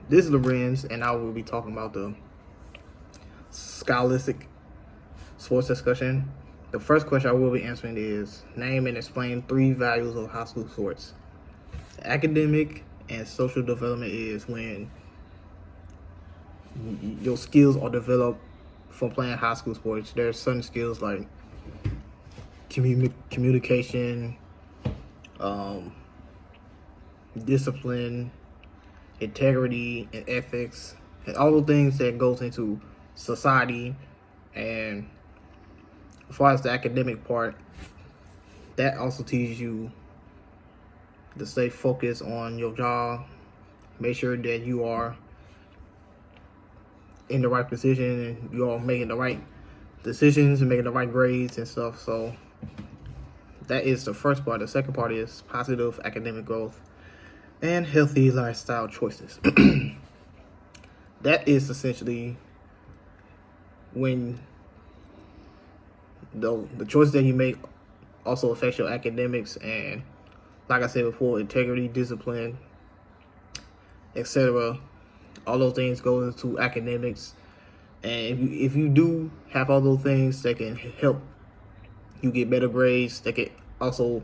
This is Lorenz, and I will be talking about the Scholastic sports discussion. The first question I will be answering is name and explain 3 values of high school sports. Academic and social development is when your skills are developed from playing high school sports. There are certain skills like communication, discipline, integrity, and ethics, and all the things that goes into society. And as far as the academic part, that also teaches you to stay focused on your job, make sure that you are in the right position and you are making the right decisions and making the right grades and stuff. So that is the first part. The second part is positive academic growth and healthy lifestyle choices. That is essentially when the choices that you make also affects your academics, and like I said before, integrity, discipline, etc. All those things go into academics, and if you do have all those things that can help you get better grades, that can also,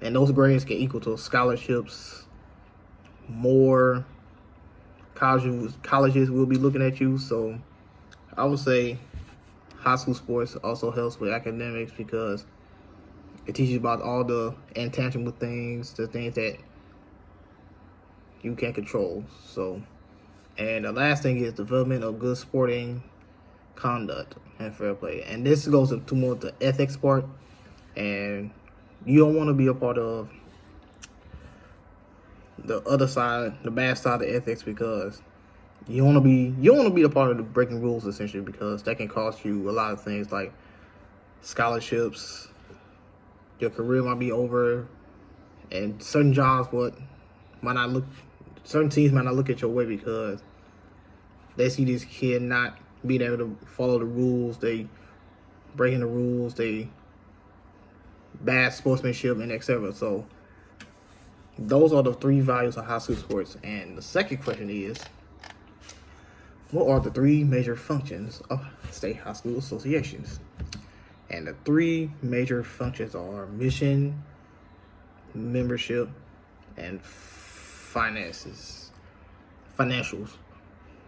and those grades can equal to scholarships. More colleges will be looking at you. So I would say high school sports also helps with academics because it teaches you about all the intangible things, the things that you can't control. So, and the last thing is development of good sporting conduct and fair play. And this goes into more the ethics part. And you don't want to be a part of the other side, the bad side of ethics, because you want to be a part of the breaking rules essentially, because that can cost you a lot of things like scholarships. Your career might be over, and certain jobs certain teams might not look at your way because they see this kid not being able to follow the rules. They breaking the rules. They bad sportsmanship and etc. So those are the 3 values of high school sports. And the second question is, what are the 3 major functions of state high school associations? And the 3 major functions are mission, membership, and financials.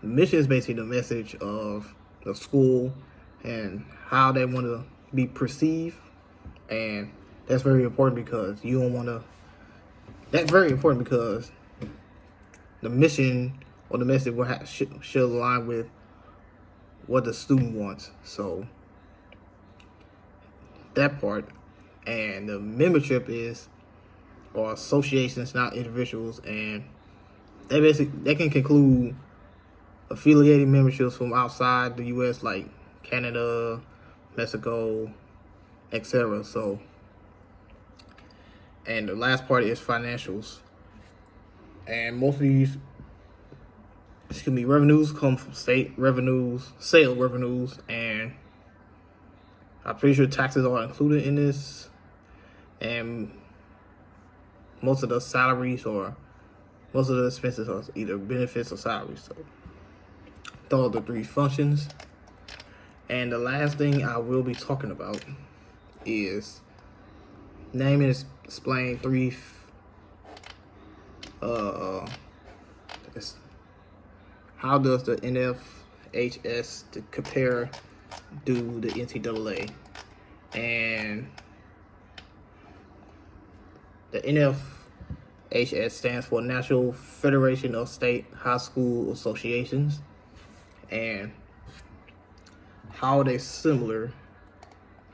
Mission is basically the message of the school and how they want to be perceived, and that's very important because you don't want to. That's very important because the mission or the message should align with what the student wants. So that part. And the membership is, or associations, not individuals, and they can conclude affiliated memberships from outside the U.S. like Canada, Mexico, etc. So, and the last part is financials, and most of these, revenues come from state revenues, sale revenues, and I'm pretty sure taxes are included in this, and most of the salaries or most of the expenses are either benefits or salaries. So those are the 3 functions. And the last thing I will be talking about is name and explain 3 how does the NFHS compare to the NCAA? And the NFHS stands for National Federation of State High School Associations. And how are they similar?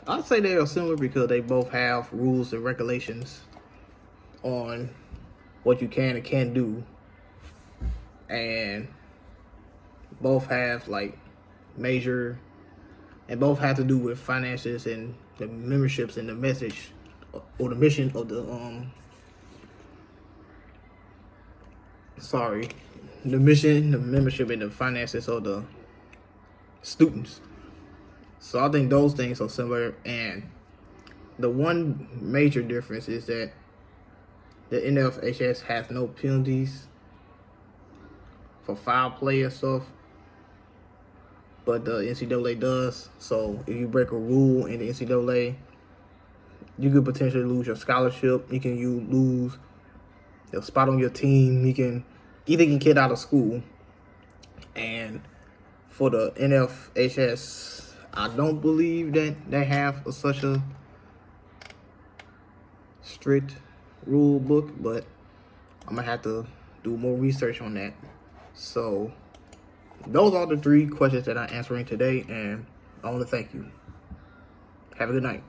I'd say they are similar because they both have rules and regulations on what you can and can't do, and both have like both have to do with finances and the memberships and the message or the mission of the the mission, the membership, and the finances of the students. So I think those things are similar, and the one major difference is that the NFHS has no penalties for foul play and stuff, but the NCAA does. So if you break a rule in the NCAA, you could potentially lose your scholarship. You lose your spot on your team. You can either get kicked out of school. And for the NFHS, I don't believe that they have such a strict rule book, but I'm gonna have to do more research on that. So those are the 3 questions that I'm answering today, and I want to thank you. Have a good night.